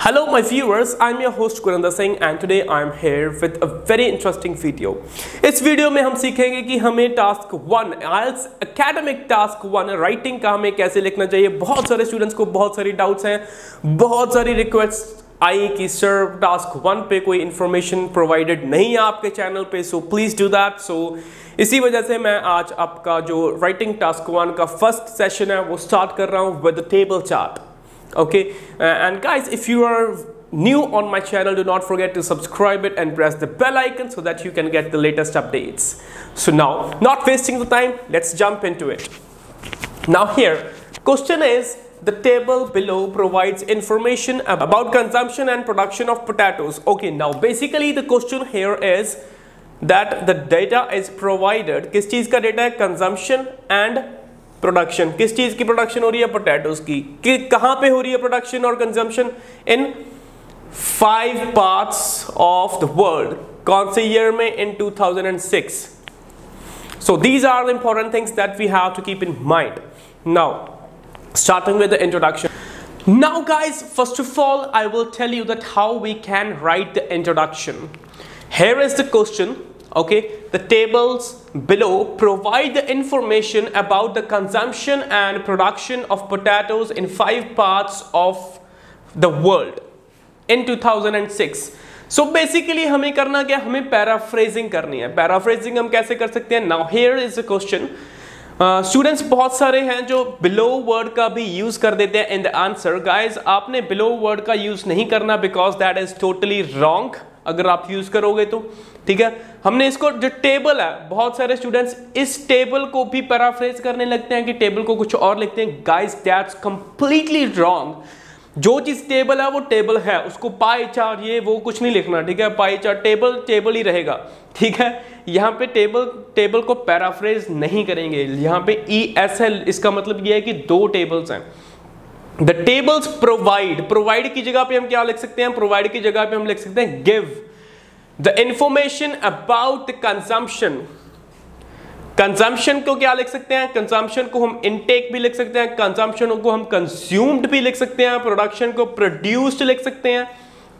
Hello my viewers, I'm your host Gurinder Singh and today I'm here with a very interesting video. इस video में हम सीखेंगे कि हमें task 1 IELTS academic task 1 writing का हमें कैसे लिखना चाहिए। बहुत सारे स्टूडेंट्स को बहुत सारी डाउट्स हैं, बहुत सारी रिक्वेस्ट आई कि सर टास्क 1 पे कोई इंफॉर्मेशन प्रोवाइडेड नहीं है आपके चैनल पे, सो प्लीज डू दैट। सो इसी वजह से मैं आज आपका जो राइटिंग टास्क 1 का फर्स्ट सेशन है वो स्टार्ट कर रहा हूँ with the table chart. Okay, and guys, if you are new on my channel, do not forget to subscribe it and press the bell icon so that you can get the latest updates. So now, not wasting the time, let's jump into it. Now here, question is, the table below provides information about consumption and production of potatoes. Okay, now basically the question here is that the data is provided. किस चीज का data है? Consumption and production. किस चीज की production हो रही है? पोटैटोज की। कहां पे हो रही है प्रोडक्शन और consumption? In 5 parts of the world. कौन से ईयर में? In 2006। So these are the important things that we have to keep in mind. Now starting with the introduction. Now guys, first of all I will tell you that how we can write the introduction. Here is the question. Okay, the tables below provide the information about the consumption and production of potatoes in 5 parts of the world in 2006. So basically हमें करना क्या? हमें paraphrasing करनी है। Paraphrasing हम कैसे कर सकते हैं? Now here is the question. Students बहुत सारे हैं जो below word का भी यूज कर देते हैं in the answer. Guys, आपने below word का यूज नहीं करना because that is totally wrong. अगर आप यूज करोगे तो ठीक है। हमने इसको जो टेबल है, बहुत सारे स्टूडेंट्स इस टेबल को भी पैराफ्रेज करने लगते हैं कि टेबल को कुछ और लिखते हैं। Guys, that's completely wrong. जो चीज टेबल है वो टेबल है, उसको पाई चार्ट ये वो कुछ नहीं लिखना, ठीक है। पाई चार्ट टेबल टेबल ही रहेगा, ठीक है। यहाँ पे टेबल को पैराफ्रेज नहीं करेंगे। यहाँ पे ESL, इसका मतलब ये है कि 2 टेबल्स हैं। द टेबल्स प्रोवाइड की जगह पे हम क्या लिख सकते हैं? प्रोवाइड की जगह पे हम लिख सकते हैं give the information about the consumption. Consumption को क्या लिख सकते हैं? कंजम्पशन को हम इनटेक भी लिख सकते हैं, कंजम्पशन को हम कंज्यूम्ड भी लिख सकते हैं, प्रोडक्शन को प्रोड्यूस्ड लिख सकते हैं,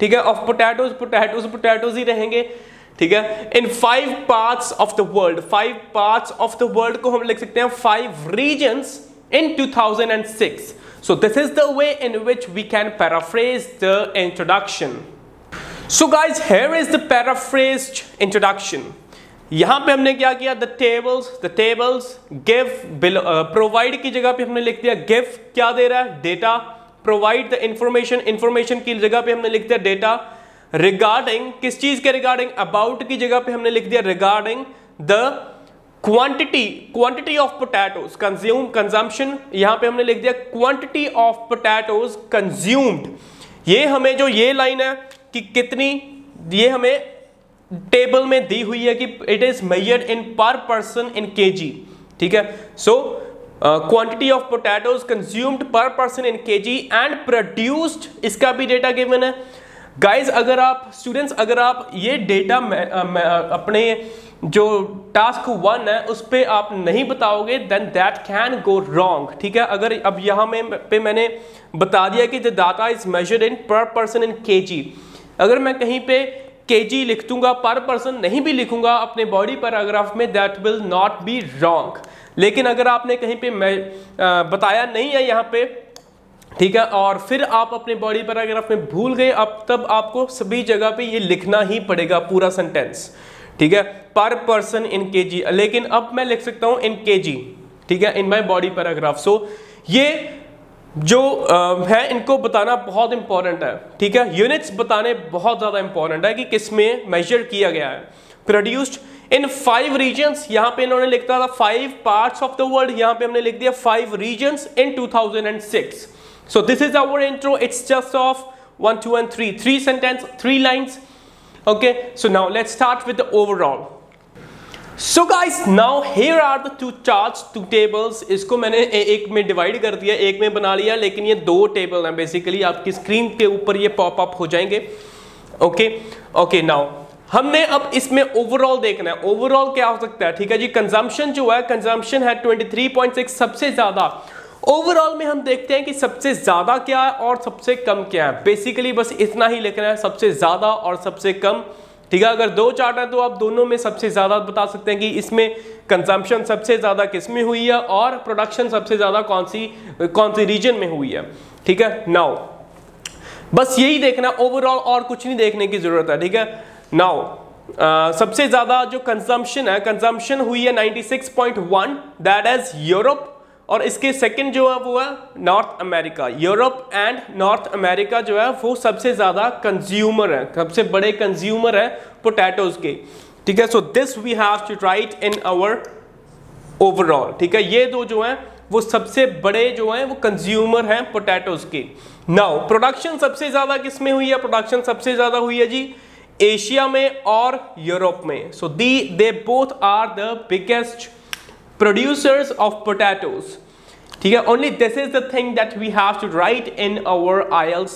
ठीक है। ऑफ पोटैटोज ही रहेंगे, ठीक है। इन 5 parts of the world, 5 parts of the world को हम लिख सकते हैं 5 regions in 2006. So this is the way in which we can paraphrase the introduction. So guys, here is the paraphrased introduction. यहां पे हमने क्या किया? The tables give below, provide की जगह पे हमने लिख दिया give। क्या दे रहा है? Data। Provide the information की जगह पे हमने लिख दिया data। Regarding, किस चीज के regarding? About की जगह पे हमने लिख दिया regarding the quantity of potatoes consumption. यहां पे हमने लिख दिया क्वांटिटी ऑफ पोटैटोज कंज्यूम्ड। ये हमें जो ये लाइन है कि कितनी, ये हमें टेबल में दी हुई है कि इट इज मेजर्ड इन पर पर्सन इन केजी, ठीक है। So quantity of potatoes consumed per person in KG and produced, इसका भी डेटा गिवन है। गाइज, अगर आप स्टूडेंट्स, अगर आप ये डेटा अपने जो टास्क 1 है उस पे आप नहीं बताओगे then that can go wrong, ठीक है। अगर अब यहाँ पे मैंने बता दिया कि the data is measured in पर पर्सन इन केजी, अगर मैं कहीं पे केजी लिख दूंगा, पर पर्सन नहीं भी लिखूंगा अपने बॉडी पैराग्राफ में, that will not be wrong. लेकिन अगर आपने कहीं पे बताया नहीं है यहाँ पे, ठीक है, और फिर आप अपने बॉडी पैराग्राफ में भूल गए, अब तब आपको सभी जगह पे ये लिखना ही पड़ेगा पूरा सेंटेंस, ठीक है। पर पर्सन इन केजी, लेकिन अब मैं लिख सकता हूं इन केजी, ठीक है, इन माय बॉडी पैराग्राफ। सो ये जो है इनको बताना बहुत इंपॉर्टेंट है, ठीक है। यूनिट्स बताने बहुत ज्यादा इंपॉर्टेंट है कि किसमें मेजर किया गया है। प्रोड्यूस्ड इन 5 रीजन्स, यहां पे इन्होंने लिखता था 5 पार्ट्स ऑफ द वर्ल्ड, यहां पे हमने लिख दिया 5 regions in 2006. So this is our intro. It's just of 1, 2 and 3. 3 sentences, 3 lines. Okay, so now let's start with the overall. So guys, now here are the 2 charts, 2 tables. इसको मैंने एक में divide कर दिया, एक में बना लिया, लेकिन ये 2 टेबल हैं बेसिकली। आपकी स्क्रीन के ऊपर ये पॉप अप हो जाएंगे। ओके, नाउ हमने अब इसमें ओवरऑल देखना है। ओवरऑल क्या हो सकता है, ठीक है जी। कंजम्पशन जो है, कंजम्पशन है 23.6 सबसे ज्यादा। ओवरऑल में हम देखते हैं कि सबसे ज्यादा क्या है और सबसे कम क्या है। बेसिकली बस इतना ही लिखना है, सबसे ज्यादा और सबसे कम। ठीक है, अगर दो चार्ट है तो आप दोनों में सबसे ज्यादा बता सकते हैं कि इसमें कंजम्पशन सबसे ज्यादा किस में हुई है और प्रोडक्शन सबसे ज्यादा कौन सी रीजन में हुई है। ठीक है, नाउ बस यही देखना ओवरऑल, और कुछ नहीं देखने की जरूरत है। ठीक है, नाउ सबसे ज्यादा जो कंजम्पशन है, कंजम्पशन हुई है 96.1, दैट इज यूरोप, और इसके सेकंड जो है वो है north America. Europe and north America जो है वो सबसे ज्यादा कंज्यूमर है, सबसे बड़े कंज्यूमर है पोटैटोज के। ठीक है, so this we have to write in our overall. ठीक है, ये दो जो है वो सबसे बड़े जो है वो कंज्यूमर हैं पोटैटोज के। नाउ प्रोडक्शन सबसे ज्यादा किसमें हुई है? प्रोडक्शन सबसे ज्यादा हुई है जी एशिया में और यूरोप में। So they both are the biggest producers of potatoes. ठीक है, only this is the thing that we have to write in our IELTS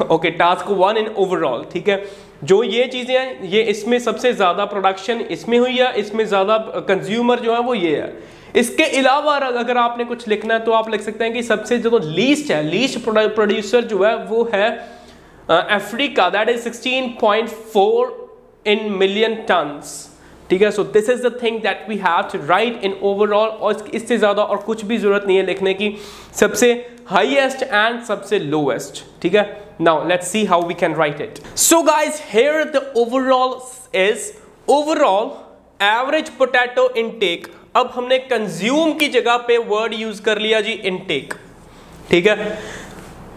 okay task 1 in overall. ठीक है, जो ये चीजें हैं ये इसमें सबसे ज्यादा प्रोडक्शन इसमें हुई है, इसमें ज्यादा कंज्यूमर जो है वो ये है। इसके अलावा अगर आपने कुछ लिखना है तो आप लिख सकते हैं कि सबसे जो लीस्ट है, लीस्ट प्रोड्यूसर जो है वो है Africa, that is 16.4 in million tons. ठीक है, so this is the thing that we have to write in overall, और इससे ज्यादा और कुछ भी जरूरत नहीं है लिखने की, सबसे हाईएस्ट एंड सबसे लोएस्ट। ठीक है, now let's see how we can write it. So guys, here the overall is overall average potato intake. अब हमने कंज्यूम की जगह पे वर्ड यूज कर लिया जी इनटेक। ठीक है,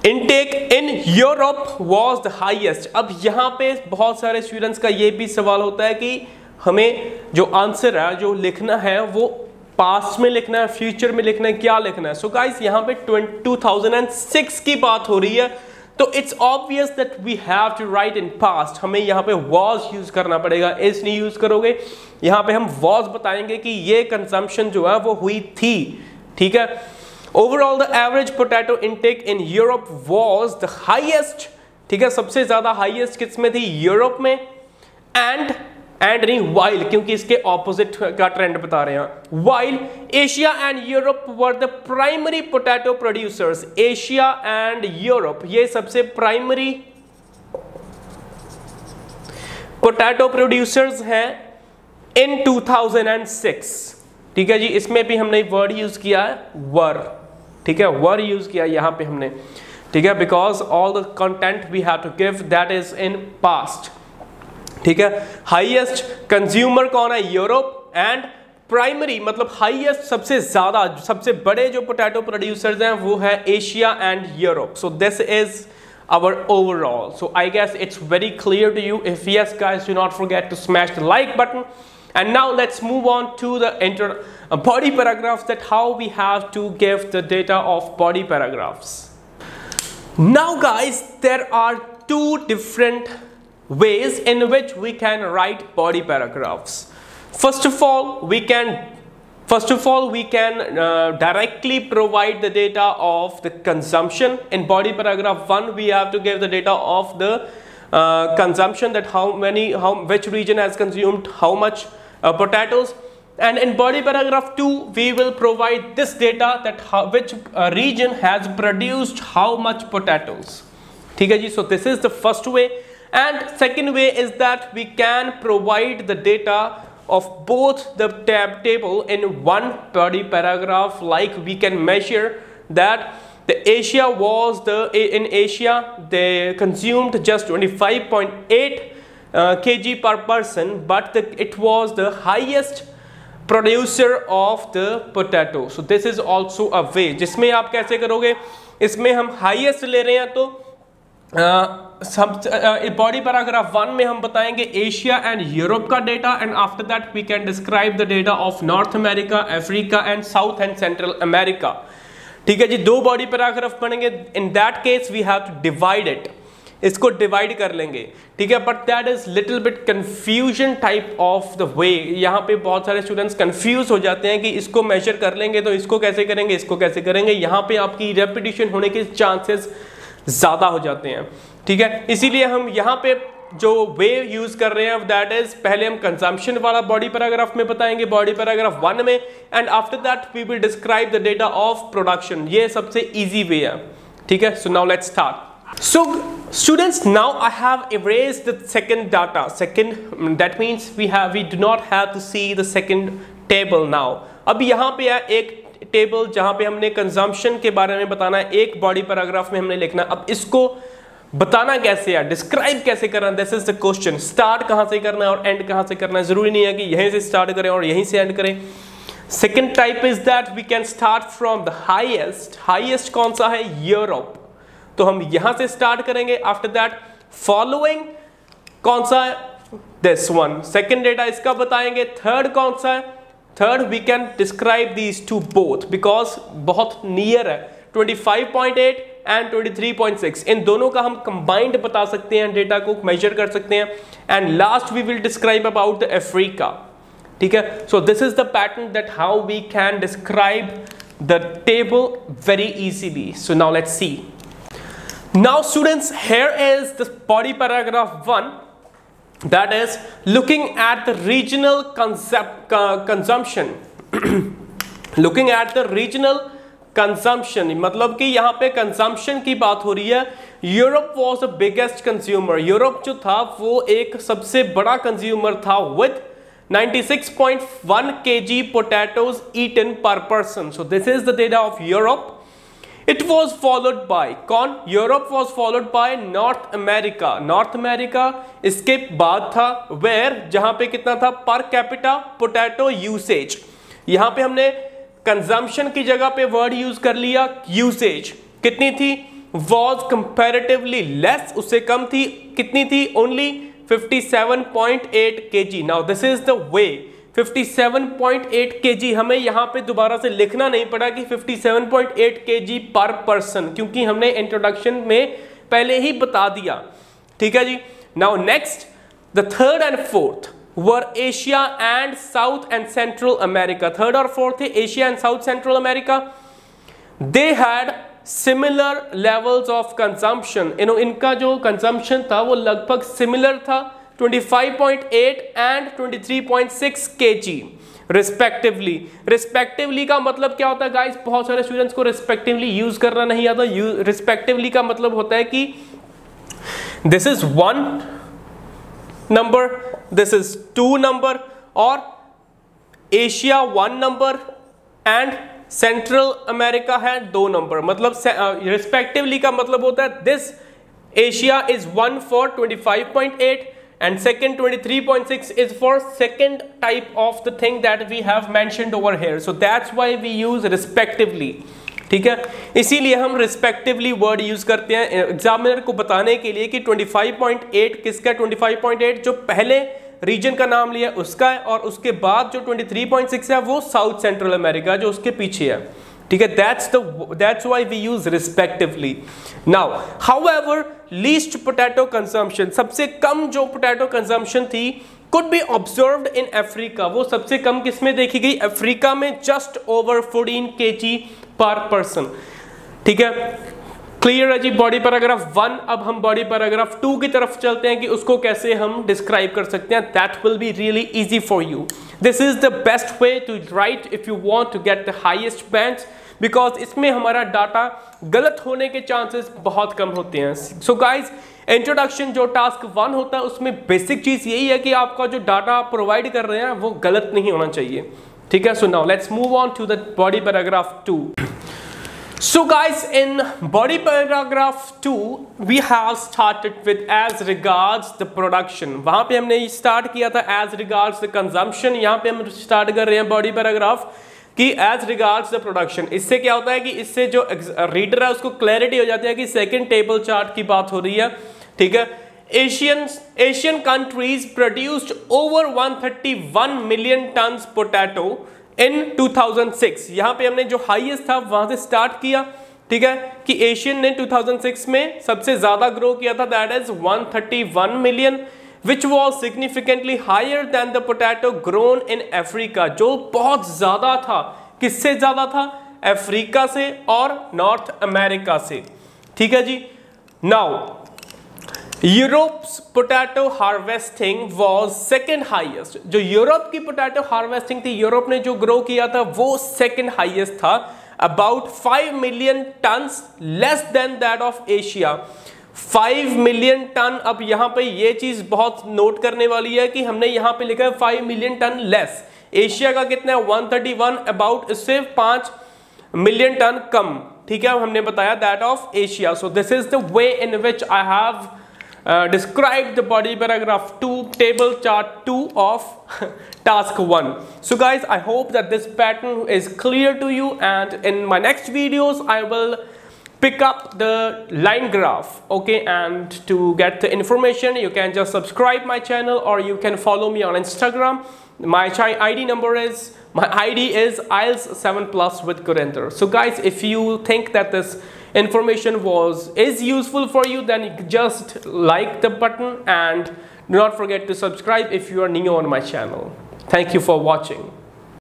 intake in Europe was the highest. अब यहाँ पे बहुत सारे स्टूडेंट्स का ये भी सवाल होता है कि हमें जो आंसर है जो लिखना है वो पास्ट में लिखना है, फ्यूचर में लिखना है, क्या लिखना है? सो गाइस, यहाँ पे 2006 की बात हो रही है, तो it's obvious that we have to write in past. हमें यहाँ पे वाज यूज करना पड़ेगा, इज नहीं यूज करोगे। यहाँ पे हम वाज बताएंगे कि ये कंजम्पशन जो है वो हुई थी। ठीक है, overall the average potato intake in Europe was the highest. ठीक है, सबसे ज्यादा हाईएस्ट किस में थी? यूरोप में। एंड नहीं वाइल, क्योंकि इसके ऑपोजिट का ट्रेंड बता रहे हैं। While Asia and Europe were the primary potato producers. Asia and Europe ये सबसे प्राइमरी पोटैटो प्रोड्यूसर्स हैं इन 2006। ठीक है जी, इसमें भी हमने वर्ड यूज किया है वर। ठीक है, वर यूज किया यहां पे हमने। ठीक है, because all the content we have to give that is in past. ठीक है, हाईएस्ट कंज्यूमर कौन है? यूरोप। एंड प्राइमरी मतलब हाईएस्ट, सबसे ज्यादा सबसे बड़े जो पोटैटो प्रोड्यूसर्स हैं वो है Asia and Europe. So this is our overall. So I guess it's very clear to you. If yes guys, do not forget to smash the like button. And now let's move on to the body paragraphs, that how we have to give the data of body paragraphs. Now guys, there are two different ways in which we can write body paragraphs. First of all, we can directly provide the data of the consumption. In body paragraph 1, we have to give the data of the consumption, that which region has consumed how much potatoes. And in body paragraph 2, we will provide this data, that which region has produced how much potatoes. ठीक है जी, so this is the first way. And second way is that we can provide the data of both the table in one body paragraph. Like we can measure that in Asia they consumed just 25.8 kg per person, but it was the highest producer of the potato. So this is also a way. जिसमें आप कैसे करोगे, इसमें हम highest ले रहे हैं तो बॉडी पैराग्राफ 1 में हम बताएंगे एशिया एंड यूरोप का data, and after that we can describe the data of North America, Africa and South and Central America. ठीक है जी, दो बॉडी पैराग्राफ बनेंगे। In that case we have to divide it, इसको divide कर लेंगे। ठीक है, but that is little bit confusion type of the way. यहाँ पे बहुत सारे स्टूडेंट्स कंफ्यूज हो जाते हैं कि इसको मेजर कर लेंगे तो इसको कैसे करेंगे, इसको कैसे करेंगे। यहाँ पे आपकी रेपिटेशन होने के चांसेस ज्यादा हो जाते हैं। ठीक है, इसीलिए हम यहाँ पे जो वे यूज कर रहे हैं दैट इज पहले हम कंजम्पशन वाला बॉडी पैराग्राफ में बताएंगे, बॉडी पैराग्राफ 1 में, and after that we will describe the data of production. ये सबसे इजी वे है, ठीक है। So now let's start. So students, now I have erased the second data. That means we do not have to see the second table now. अब यहाँ पे है एक टेबल जहाँ पे हमने कंजम्पशन के बारे में बताना है, एक बॉडी पैराग्राफ में हमने लिखना। अब इसको बताना कैसे है, डिस्क्राइब कैसे करना है, this is the question. Start कहाँ से करना है और एंड कहाँ से करना है, जरूरी नहीं है कि यहीं से स्टार्ट करें और यहीं से एंड करें। Second type is that we can start from the highest. Highest कौन सा है, यूरोप, तो हम यहां से स्टार्ट करेंगे। आफ्टर दैट फॉलोइंग कौन सा है, दिस वन, सेकेंड डेटा इसका बताएंगे। थर्ड कौन सा है, third we can describe these two both because बहुत नियर है, 25.8 एंड 23.6, इन दोनों का हम कंबाइंड बता सकते हैं, डेटा को मेजर कर सकते हैं। And last we will describe about the Africa, ठीक है। So this is the pattern that how we can describe the table very easily. So now let's see. Now students, here is the body paragraph 1, that is looking at the regional consumption looking at the regional consumption, मतलब कि यहाँ पे consumption की बात हो रही है। Europe was the biggest consumer, Europe जो था वो एक सबसे बड़ा कंज्यूमर था with 96.1 kg potatoes eaten per person. So this is the data of Europe. It was followed by कौन, Europe was followed by north America. North America इसके बाद था where, जहां पे कितना था पर कैपिटा पोटैटो यूसेज। यहां पे हमने कंजम्पशन की जगह पे वर्ड यूज कर लिया यूसेज। कितनी थी, was comparatively less, उससे कम थी। कितनी थी, only 57.8 kg। now this is the way, 57.8 kg हमें यहाँ पे दोबारा से लिखना नहीं पड़ा कि 57.8 kg पर पर्सन, क्योंकि हमने इंट्रोडक्शन में पहले ही बता दिया, ठीक है जी। Now next, the third and fourth were Asia and South and Central America. Third और फोर्थ थे Asia and South Central America. They had similar levels of consumption, इनका जो कंजम्पशन था वो लगभग सिमिलर था, 25.8 एंड 23.6 kg रिस्पेक्टिवली। रिस्पेक्टिवली का मतलब क्या होता है गाइस, बहुत सारे स्टूडेंट्स को रिस्पेक्टिवली यूज करना नहीं आता। रिस्पेक्टिवली का मतलब होता है कि this is 1 number, this is 2 number, और Asia 1 number and Central America है 2 नंबर। मतलब रिस्पेक्टिवली का मतलब होता है this Asia is 1 for 25.8 and second 23.6 is for second type of the thing that we have mentioned over here. So that's why we use respectively, ठीक है। इसीलिए हम respectively word use करते हैं एग्जामिनर को बताने के लिए कि 25.8 किसका, 25.8 जो पहले रीजन का नाम लिया उसका है, और उसके बाद जो 23.6 है वो साउथ सेंट्रल अमेरिका जो उसके पीछे है, ठीक है। that's why we use respectively. Now however least potato consumption, सबसे कम जो potato consumption थी could be observed in Africa, वो सबसे कम किस में देखी गई, अफ्रीका में, just over 14 kg per person, ठीक है। क्लियर है जी बॉडी पैराग्राफ 1। अब हम बॉडी पैराग्राफ 2 की तरफ चलते हैं कि उसको कैसे हम डिस्क्राइब कर सकते हैं। That will be really easy for you. This is the best way to write if you want to get the highest bands, because इसमें हमारा डाटा गलत होने के चांसेस बहुत कम होते हैं। सो गाइज, इंट्रोडक्शन जो टास्क 1 होता है उसमें बेसिक चीज यही है कि आपका जो डाटा आप प्रोवाइड कर रहे हैं वो गलत नहीं होना चाहिए, ठीक है। So now let's move on to the body paragraph 2. So guys, in body paragraph 2 we have started with as regards the production. वहां पे हमने स्टार्ट किया था as regards the consumption. यहाँ पे हम स्टार्ट कर रहे हैं बॉडी पैराग्राफ कि as regards the production. इससे क्या होता है कि इससे जो रीडर है उसको क्लैरिटी हो जाती है कि सेकेंड टेबल चार्ट की बात हो रही है, ठीक है। Asian countries produced over 131 million tons potato in 2006. यहाँ पे हमने जो हाईएस्ट था वहां से स्टार्ट किया, ठीक है, कि एशियन ने 2006 में सबसे ज्यादा ग्रो किया था, that is 131 million, which was significantly higher than the potato grown in Africa, जो बहुत ज्यादा था। किससे ज्यादा था? अफ्रीका से और नॉर्थ अमेरिका से, ठीक है जी। Now Europe's potato harvesting was second highest. जो यूरोप की पोटैटो हार्वेस्टिंग थी, यूरोप ने जो ग्रो किया था वो सेकंड हाईएस्ट था, about 5 million tons, less than that of Asia. 5 million ton. अब यहां पे ये चीज बहुत नोट करने वाली है कि हमने यहां पे लिखा है 5 मिलियन टन लेस। एशिया का कितना है 131, अबाउट इससे 5 मिलियन टन कम, ठीक है, हमने बताया that of Asia. So this is the way in which I have described the body paragraph 2 table chart 2 of task 1. So guys, I hope that this pattern is clear to you, and in my next videos I will pick up the line graph, okay? And to get the information you can just subscribe my channel, or you can follow me on Instagram. My ID is IELTS 7+ with Gurinder. So guys, if you think that this information is useful for you, then just like the button and do not forget to subscribe if you are new on my channel. Thank you for watching.